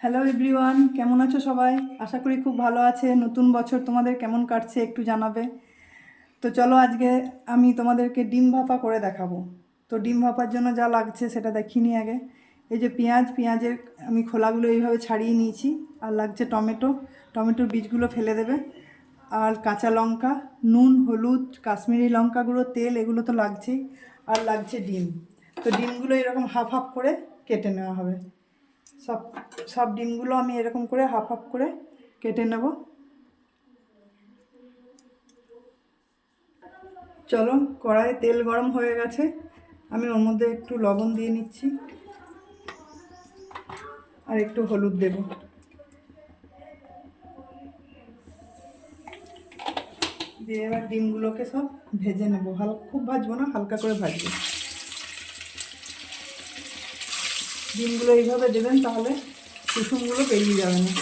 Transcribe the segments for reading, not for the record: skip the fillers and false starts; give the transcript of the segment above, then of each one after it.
Hello everyone, কেমন আছো সবাই? আশা করি খুব ভালো আছে। নতুন বছর তোমাদের কেমন কাটছে একটু জানাবে। তো চলো আজকে আমি তোমাদেরকে ডিম ভাপা করে দেখাবো। তো ডিম ভাপার জন্য যা লাগছে সেটা দেখিনি আগে। এই যে পেঁয়াজের আমি খোলাগুলো এইভাবে ছাড়িয়ে নিয়েছি। আর লাগছে টমেটোর বীজগুলো ফেলে দেবে। আর কাঁচা লঙ্কা, নুন, হলুদ, কাশ্মীরি লঙ্কা গুঁড়ো, তেল, এগুলো তো লাগছেই। আর লাগছে ডিম। তো ডিমগুলো এরকম হাফ হাফ করে কেটে নেওয়া হবে। সব সব ডিমগুলো আমি এরকম করে হাফ হাফ করে কেটে নেব। চলো, কড়াইয়ে তেল গরম হয়ে গেছে, আমি ওর মধ্যে একটু লবণ দিয়ে নিচ্ছি আর একটু হলুদ দেব। দিয়ে এবার ডিমগুলোকে সব ভেজে নেব। খুব ভাজবো না, হালকা করে ভাজবো। ডিমগুলো এইভাবে দেবেন, তাহলে কুসুমগুলো বেরিয়ে যাবে না।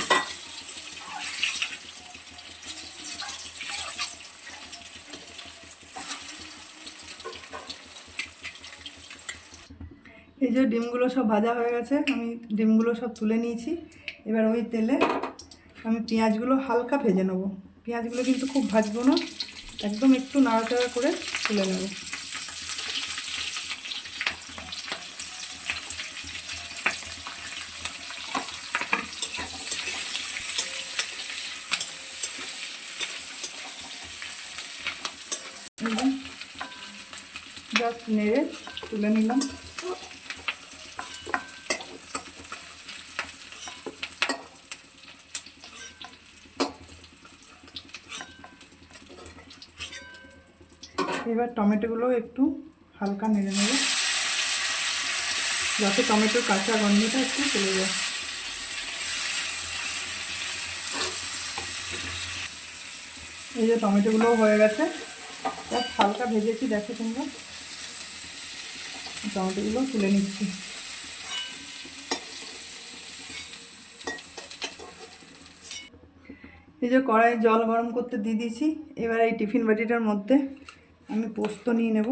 এই যে ডিমগুলো সব ভাজা হয়ে গেছে, আমি ডিমগুলো সব তুলে নিয়েছি। এবার ওই তেলে আমি পেঁয়াজগুলো হালকা ভেজে নেব। পেঁয়াজগুলো কিন্তু খুব ভাজবো না, একদম একটু নাড়াচাড়া করে তুলে নেব। জাস্ট নেড়ে তুলে নিলাম। এবার টমেটোগুলো একটু হালকা নেড়ে নেব, যাতে টমেটোর কাঁচা গন্ধটা একটু চলে যায়। এই যে টমেটোগুলোও হয়ে গেছে, জাস্ট হালকা ভেজেছি, দেখো তোমরা। টমেটোগুলো তুলে নিচ্ছি। এই যে কড়াই জল গরম করতে দিয়ে দিয়েছি। এবার এই টিফিন বাটিটার মধ্যে আমি পোস্ত নিয়ে নেব।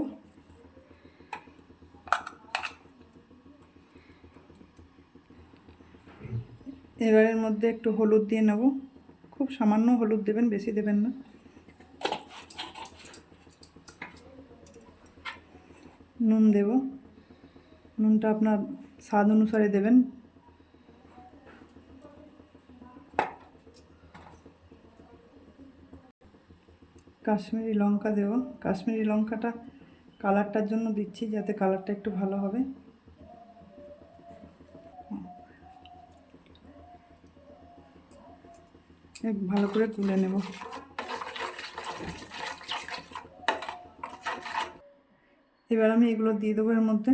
এবারের মধ্যে একটু হলুদ দিয়ে নেব, খুব সামান্য হলুদ দেবেন, বেশি দেবেন না। নুন দেব, নুনটা আপনার স্বাদ অনুসারে দেবেন। কাশ্মীরি লঙ্কা দেব, কাশ্মীরি লঙ্কাটা কালারটার জন্য দিচ্ছি, যাতে কালারটা একটু ভালো হবে। ভালো করে তুলে নেব। এবার আমি এগুলো দিয়ে দেবো এর মধ্যে।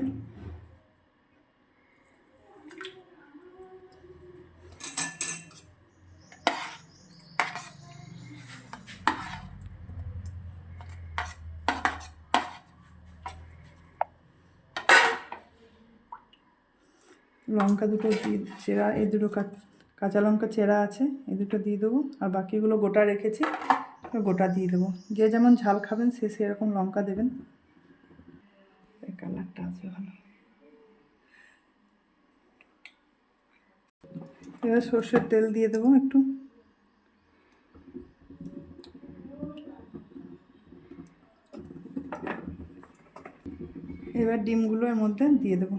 লঙ্কা দুটো চেরা, এই দুটো কাঁচা লঙ্কা চেরা আছে, এই দুটো দিয়ে দেবো। আর বাকিগুলো গোটা রেখেছি, গোটা দিয়ে দেবো। যে যেমন ঝাল খাবেন সে সেরকম লঙ্কা দেবেন, এই কালারটা আসবে ভালো। এবার সর্ষের তেল দিয়ে দেবো একটু। এবার ডিমগুলো এর মধ্যে দিয়ে দেবো।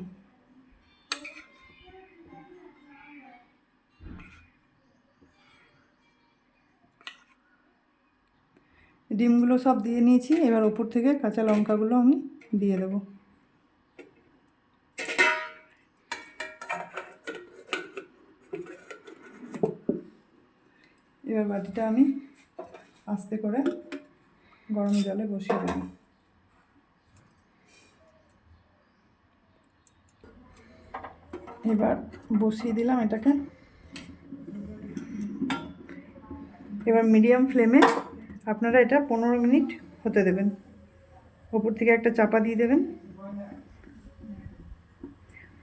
ডিমগুলো সব দিয়ে নিয়েছি। এবার ওপর থেকে কাঁচা লঙ্কাগুলো আমি দিয়ে দেবো। এবার বাটিটা আমি আস্তে করে গরম জলে বসিয়ে দেবো। এবার বসিয়ে দিলাম এটাকে। এবার মিডিয়াম ফ্লেমে আপনারা এটা 15 মিনিট হতে দেবেন। ওপর থেকে একটা চাপা দিয়ে দেবেন।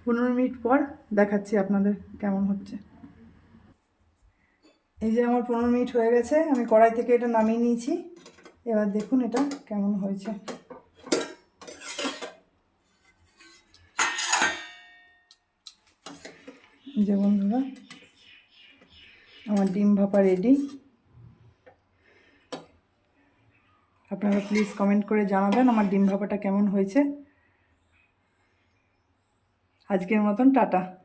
15 মিনিট পর দেখাচ্ছি আপনাদের কেমন হচ্ছে। এই যে আমার 15 মিনিট হয়ে গেছে, আমি কড়াই থেকে এটা নামিয়ে নিয়েছি। এবার দেখুন এটা কেমন হয়েছে। যে বন্ধুরা, আমার ডিম ভাপা রেডি। আপনারা প্লিজ কমেন্ট করে জানাবেন আমার ডিম ভাপাটা কেমন হয়েছে। আজকের মতন টাটা।